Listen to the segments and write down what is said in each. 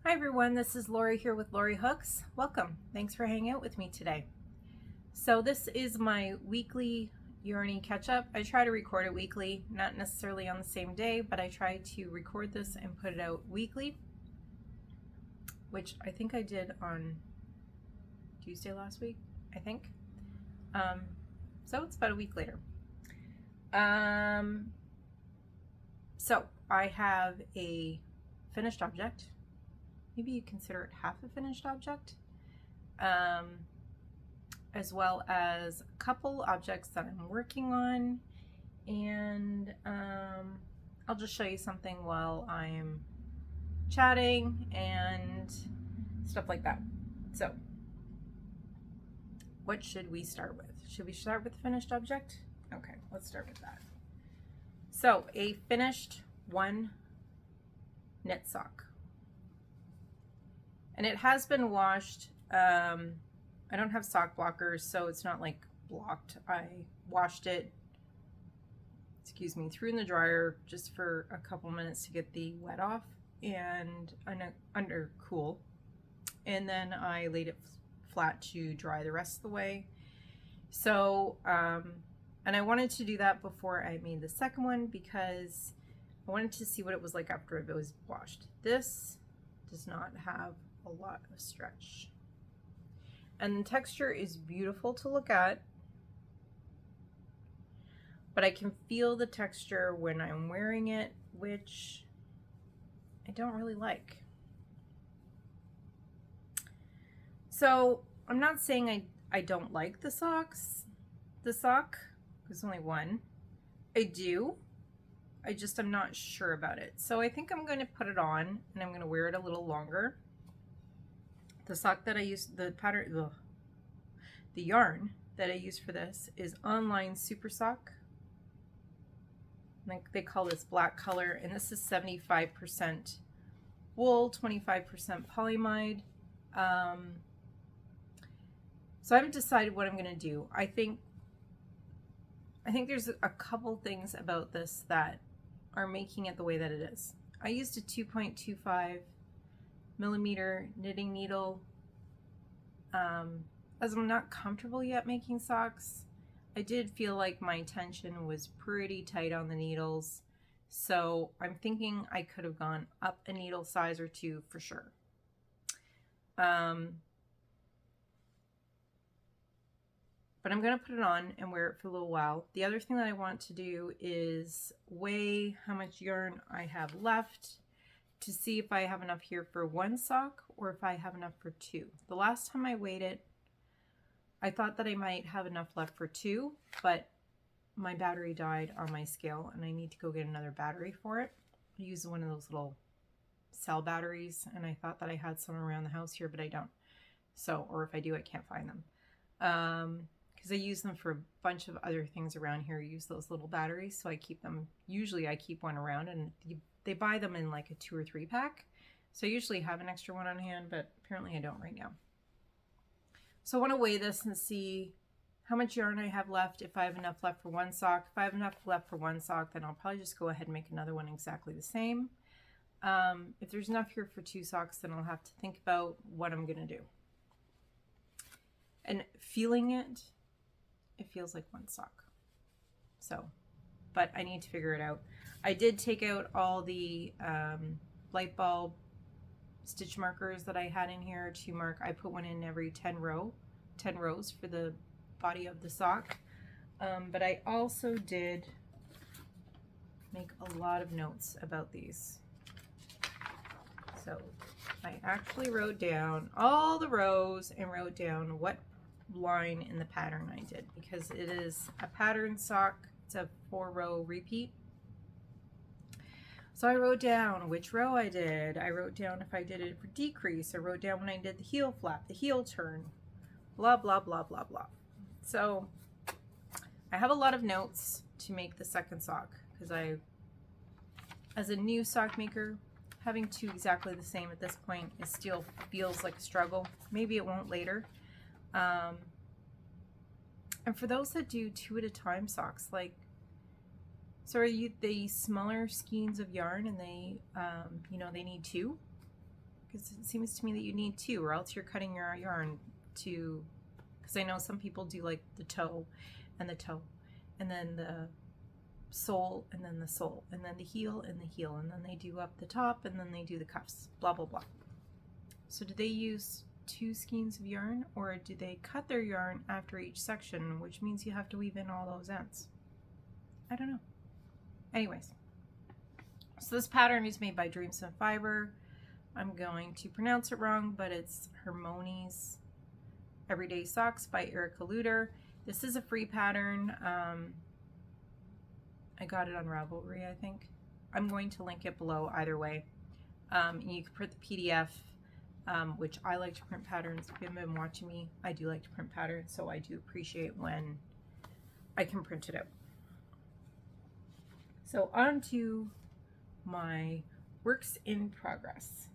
Hi everyone, this is Lori here with Lori Hooks. Welcome. Thanks for hanging out with me today. So this is my weekly Yarny catch-up. I try to record it weekly, not necessarily on the same day, but I try to record this and put it out weekly, which I think I did on Tuesday last week, I think. So it's about a week later. So I have a finished object. Maybe you consider it half a finished object, as well as a couple objects that I'm working on, and I'll just show you something while I'm chatting and stuff like that. So what should we start with? Should we start with the finished object? Okay, let's start with that. So a finished one knit sock. And it has been washed. I don't have sock blockers, so it's not like blocked. I washed it, threw in the dryer just for a couple minutes to get the wet off and under cool. And then I laid it flat to dry the rest of the way. So, and I wanted to do that before I made the second one because I wanted to see what it was like after it was washed. This does not have a lot of stretch, and the texture is beautiful to look at, but I can feel the texture when I'm wearing it, which I don't really like. So I'm not saying I don't like the sock. There's only one. I do. I'm not sure about it. So I think I'm going to put it on and I'm going to wear it a little longer. The sock that I used, the yarn that I use for this is Online Super Sock. Like they call this black color, and this is 75% wool, 25% polyamide. So I haven't decided what I'm going to do. I think there's a couple things about this that are making it the way that it is. I used a 2.25 millimeter knitting needle. As I'm not comfortable yet making socks, I did feel like my tension was pretty tight on the needles, so I'm thinking I could have gone up a needle size or two for sure. But I'm going to put it on and wear it for a little while. The other thing that I want to do is weigh how much yarn I have left to see if I have enough here for one sock or if I have enough for two. The last time I weighed it, I thought that I might have enough left for two, but my battery died on my scale and I need to go get another battery for it. I use one of those little cell batteries, and I thought that I had some around the house here, but I don't. So, or if I do, I can't find them. Because I use them for a bunch of other things around here. I use those little batteries, so I keep them. Usually I keep one around, and they buy them in like a 2 or 3 pack. So I usually have an extra one on hand, but apparently I don't right now. So I want to weigh this and see how much yarn I have left, if I have enough left for one sock. If I have enough left for one sock, then I'll probably just go ahead and make another one exactly the same. If there's enough here for 2 socks, then I'll have to think about what I'm going to do. And feeling it, it feels like one sock. So, but I need to figure it out. I did take out all the light bulb stitch markers that I had in here to mark. I put one in every 10 rows for the body of the sock. But I also did make a lot of notes about these. So I actually wrote down all the rows and wrote down what line in the pattern I did, because it is a pattern sock. It's a 4-row repeat. So I wrote down which row I did. I wrote down if I did it for decrease. I wrote down when I did the heel flap, the heel turn, blah, blah, blah, blah, blah. So I have a lot of notes to make the second sock, because as a new sock maker, having 2 exactly the same at this point, it still feels like a struggle. Maybe it won't later. And for those that do 2 at a time socks, like, so are you the smaller skeins of yarn and they, you know, they need 2? because it seems to me that you need two, or else you're cutting your yarn to, because I know some people do like the toe, and then the sole, and then the sole, and then the heel, and then they do up the top, and then they do the cuffs, blah blah blah. So do they use two skeins of yarn, or do they cut their yarn after each section, which means you have to weave in all those ends? I don't know. Anyways, so this pattern is made by Dreams and Fiber. I'm going to pronounce it wrong, but it's Hermiones Everyday Socks by Erica Luder. This is a free pattern. I got it on Ravelry, I think. I'm going to link it below either way. You can print the PDF, which I like to print patterns. If you haven't been watching me, I do like to print patterns, so I do appreciate when I can print it out. So on to my works in progress.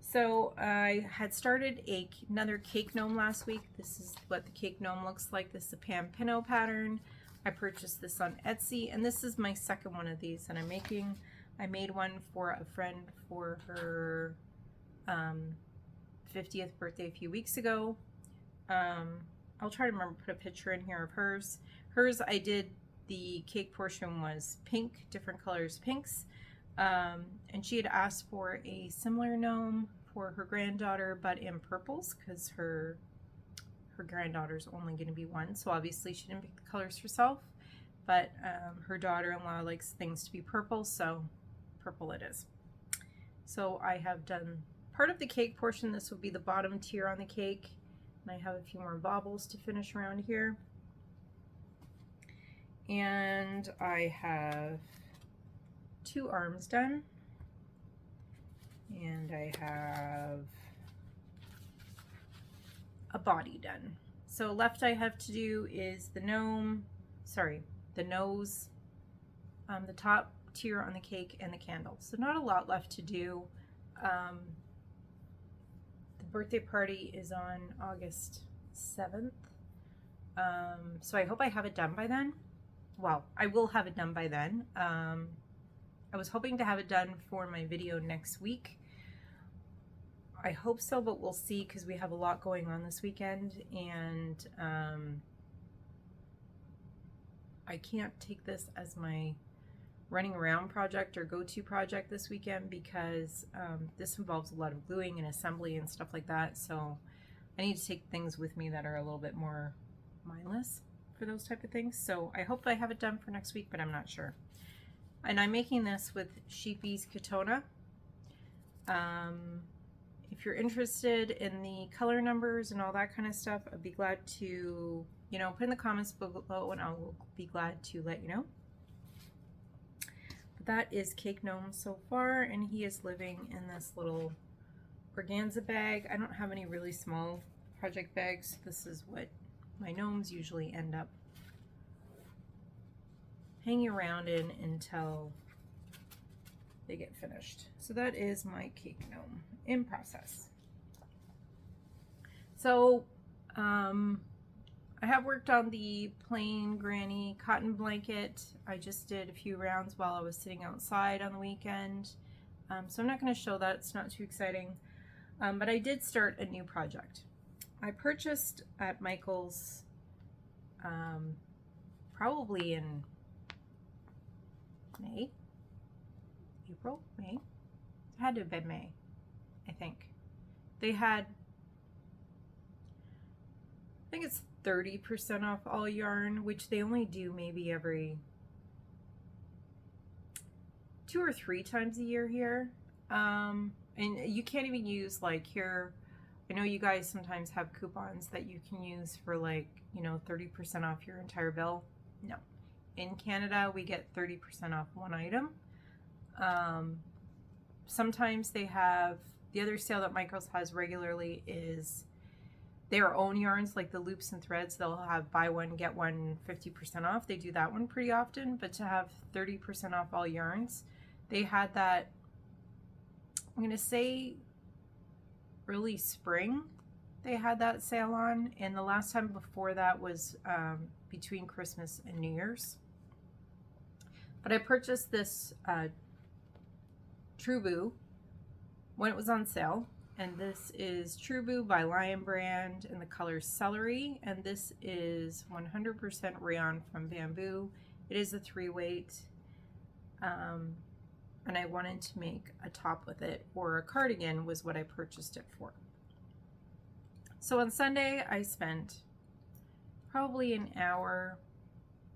So I had started another cake gnome last week. This is what the cake gnome looks like. This is a PamPino pattern. I purchased this on Etsy, and this is my second one of these that I'm making. I made one for a friend for her 50th birthday a few weeks ago. I'll try to remember to put a picture in here of hers. Hers, I did, the cake portion was pink, different colors pinks. And she had asked for a similar gnome for her granddaughter, but in purples, because her granddaughter's only going to be one, so obviously she didn't pick the colors herself, but her daughter-in-law likes things to be purple, so purple it is. So I have done part of the cake portion. This will be the bottom tier on the cake, and I have a few more baubles to finish around here. And I have 2 arms done, and I have a body done. So left I have to do is the nose, the top tier on the cake, and the candle. So not a lot left to do. The birthday party is on August 7th. So I hope I have it done by then. Well, I will have it done by then. I was hoping to have it done for my video next week. I hope so, but we'll see, because we have a lot going on this weekend, and I can't take this as my running around project or go-to project this weekend, because this involves a lot of gluing and assembly and stuff like that, so I need to take things with me that are a little bit more mindless for those type of things. So I hope I have it done for next week, but I'm not sure. And I'm making this with Sheepy's Katona. If you're interested in the color numbers and all that kind of stuff, I'd be glad to, put in the comments below, and I will be glad to let you know. But that is Cake Gnome so far, and he is living in this little organza bag. I don't have any really small project bags. This is what my gnomes usually end up hanging around in until they get finished. So that is my cake gnome in process. So I have worked on the plain granny cotton blanket. I just did a few rounds while I was sitting outside on the weekend. So I'm not going to show that, it's not too exciting. But I did start a new project. I purchased at Michael's probably in May, April, May. It had to have been May, I think. They had, I think it's 30% off all yarn, which they only do maybe every 2 or 3 times a year here. And you can't even use, like, here, I know you guys sometimes have coupons that you can use for, like, 30% off your entire bill. No. In Canada, we get 30% off one item. Sometimes they have, the other sale that Michael's has regularly is their own yarns, like the loops and threads. They'll have buy one, get one 50% off. They do that one pretty often, but to have 30% off all yarns, they had that, I'm going to say early spring, they had that sale on, and the last time before that was between Christmas and New Year's. But I purchased this True Boo when it was on sale, and this is True Boo by Lion Brand, and the color Celery, and this is 100% rayon from Bamboo. It is a 3-weight, and I wanted to make a top with it, or a cardigan was what I purchased it for. So on Sunday I spent probably an hour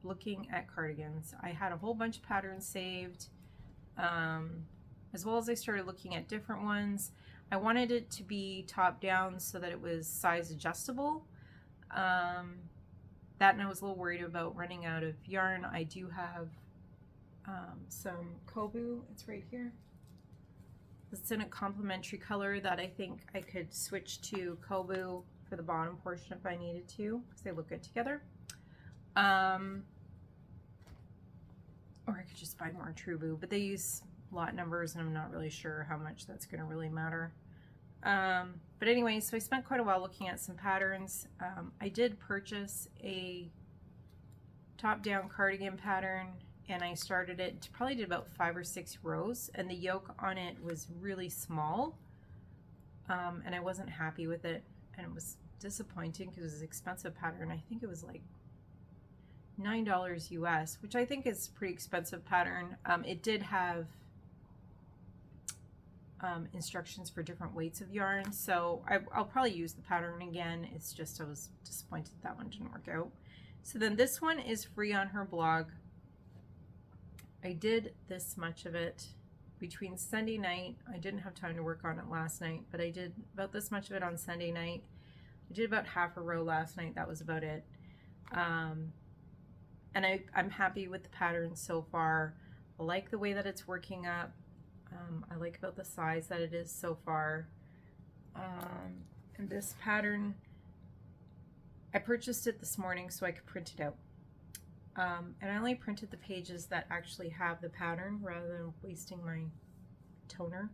looking at cardigans. I had a whole bunch of patterns saved, as well as I started looking at different ones. I wanted it to be top down so that it was size adjustable. That, and I was a little worried about running out of yarn. I do have some Kobu, it's right here. It's in a complementary color that I think I could switch to Kobu for the bottom portion if I needed to, because they look good together. Or I could just buy more True Boo, but they use lot numbers and I'm not really sure how much that's going to really matter. But anyway, so I spent quite a while looking at some patterns. I did purchase a top-down cardigan pattern, and I started it, probably did about 5 or 6 rows, and the yoke on it was really small, and I wasn't happy with it, and it was disappointing because it was an expensive pattern. I think it was like $9 US, which I think is a pretty expensive pattern. It did have instructions for different weights of yarn, so I'll probably use the pattern again. It's just I was disappointed that one didn't work out. So then this one is free on her blog. I did this much of it between Sunday night. I didn't have time to work on it last night, but I did about this much of it on Sunday night. I did about half a row last night. That was about it. And I'm happy with the pattern so far. I like the way that it's working up. I like about the size that it is so far. And this pattern, I purchased it this morning so I could print it out. And I only printed the pages that actually have the pattern rather than wasting my toner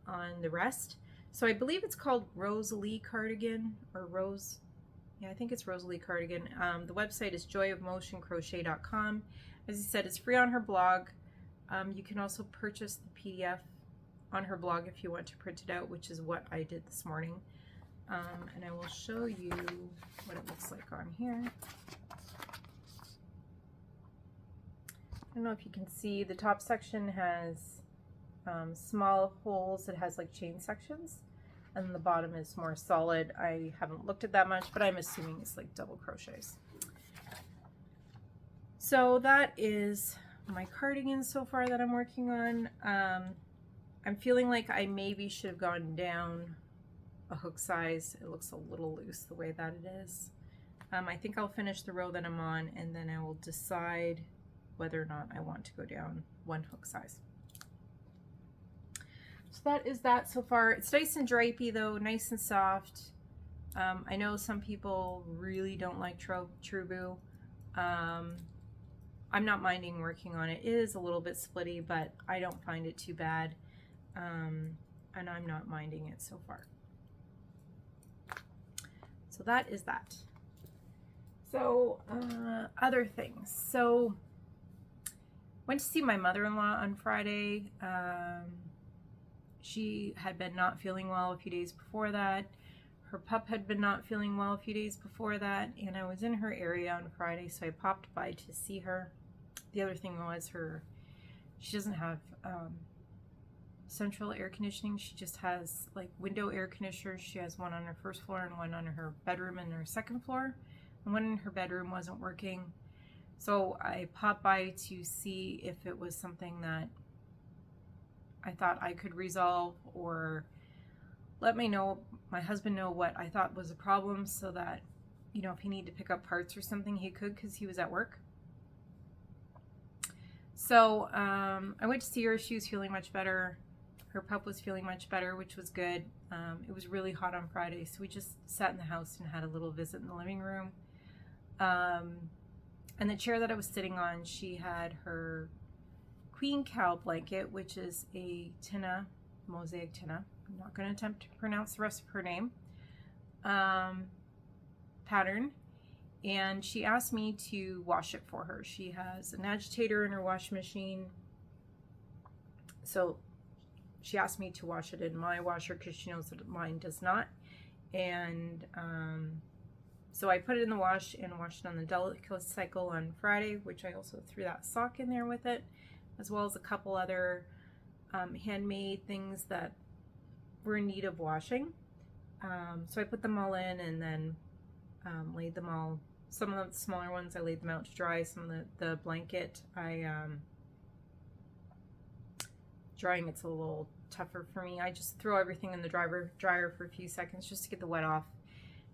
on the rest. So I believe it's called Rosalie Cardigan, or Rose, yeah, I think it's Rosalie Cardigan. The website is joyofmotioncrochet.com. As I said, it's free on her blog. You can also purchase the PDF on her blog if you want to print it out, which is what I did this morning. And I will show you what it looks like on here. I don't know if you can see, the top section has small holes. It has like chain sections, and the bottom is more solid. I haven't looked at that much, but I'm assuming it's like double crochets. So that is my cardigan so far that I'm working on. I'm feeling like I maybe should have gone down a hook size. It looks a little loose the way that it is. I think I'll finish the row that I'm on, and then I will decide whether or not I want to go down 1 hook size. So that is that so far. It's nice and drapey though, nice and soft. I know some people really don't like True Boo. I'm not minding working on it. It is a little bit splitty, but I don't find it too bad. And I'm not minding it so far. So that is that. So other things. So went to see my mother-in-law on Friday. She had been not feeling well a few days before that. Her pup had been not feeling well a few days before that, and I was in her area on Friday, so I popped by to see her. The other thing was she doesn't have central air conditioning. She just has like window air conditioners. She has one on her first floor and one on her bedroom and her second floor. And one in her bedroom wasn't working. So I popped by to see if it was something that I thought I could resolve, or let my husband know what I thought was a problem, so that, you know, if he needed to pick up parts or something, he could, because he was at work. So I went to see her. She was feeling much better. Her pup was feeling much better, which was good. It was really hot on Friday, so we just sat in the house and had a little visit in the living room. And the chair that I was sitting on, she had her queen cow blanket, which is a Tina, mosaic Tina. I'm not going to attempt to pronounce the rest of her name. Pattern. And she asked me to wash it for her. She has an agitator in her washing machine. So she asked me to wash it in my washer because she knows that mine does not. And so I put it in the wash and washed it on the delicate cycle on Friday, which I also threw that sock in there with it, as well as a couple other handmade things that were in need of washing. So I put them all in and then laid them all. Some of the smaller ones I laid them out to dry. Some of the blanket drying it's a little tougher for me. I just throw everything in the dryer for a few seconds just to get the wet off,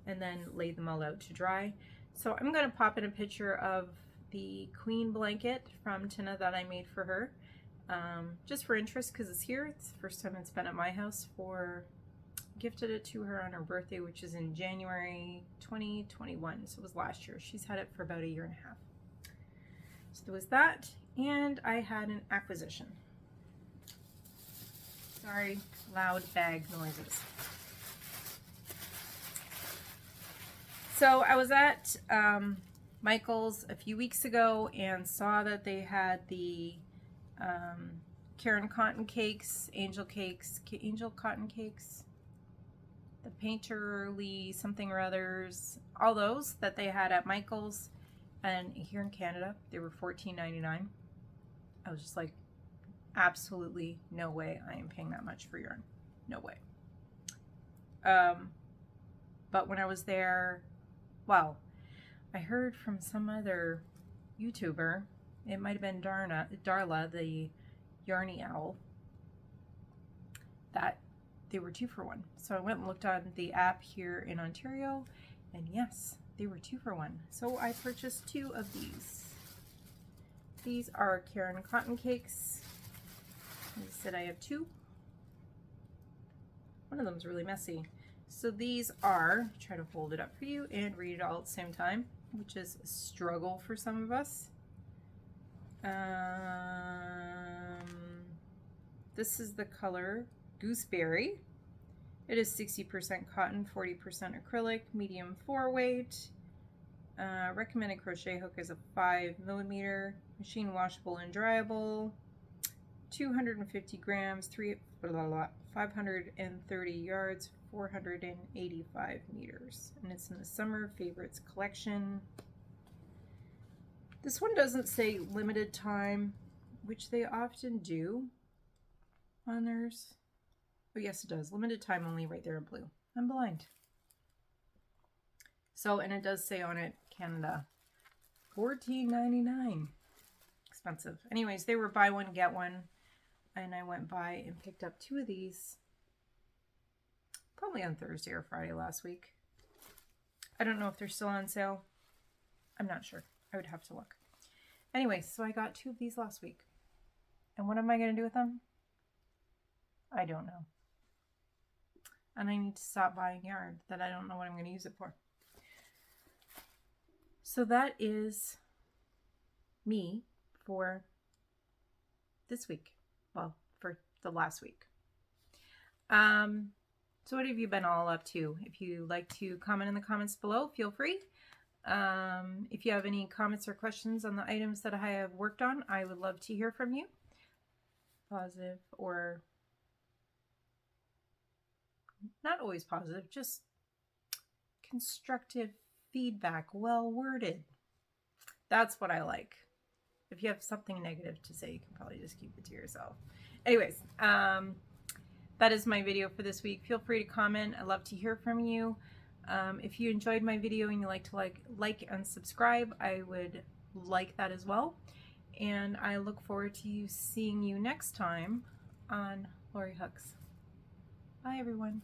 and then lay them all out to dry. So I'm going to pop in a picture of the queen blanket from Tina that I made for her, just for interest because it's here. It's the first time it's been at my house. Gifted it to her on her birthday, which is in January 2021, so it was last year. She's had it for about 1.5 years. So there was that, and I had an acquisition. Sorry, loud bag noises. So I was at Michael's a few weeks ago and saw that they had the Karen Cotton Cakes, Angel Cotton Cakes, the Painterly something or others, all those that they had at Michael's, and here in Canada they were $14.99. I was just like, absolutely no way I am paying that much for yarn. No way. But when I was there, well, I heard from some other YouTuber, it might have been Darla, the Yarny owl, that they were 2 for 1. So I went and looked on the app here in Ontario, and yes, they were 2 for 1. So I purchased 2 of these. These are Karen Cotton Cakes. As I said, I have 2. One of them is really messy. So these are, try to hold it up for you and read it all at the same time, which is a struggle for some of us. This is the color Gooseberry. It is 60% cotton, 40% acrylic, medium 4 weight. Recommended crochet hook is a 5mm, machine washable and dryable. 250 grams, 530 yards, 485 meters. And it's in the Summer Favorites collection. This one doesn't say limited time, which they often do on theirs. Oh yes, it does. Limited time only right there in blue. I'm blind. So, and it does say on it, Canada, $14.99. Expensive. Anyways, they were buy one, get one. And I went by and picked up 2 of these probably on Thursday or Friday last week. I don't know if they're still on sale. I'm not sure. I would have to look. Anyway, so I got 2 of these last week. And what am I going to do with them? I don't know. And I need to stop buying yarn that I don't know what I'm going to use it for. So that is me for this week. Well, for the last week. So what have you been all up to? If you like to comment in the comments below, feel free. If you have any comments or questions on the items that I have worked on, I would love to hear from you. Positive or not always positive, just constructive feedback, well worded. That's what I like. If you have something negative to say, you can probably just keep it to yourself. Anyways, that is my video for this week. Feel free to comment. I love to hear from you. If you enjoyed my video and you like to like and subscribe, I would like that as well. And I look forward to seeing you next time on Lori Hooks. Bye everyone.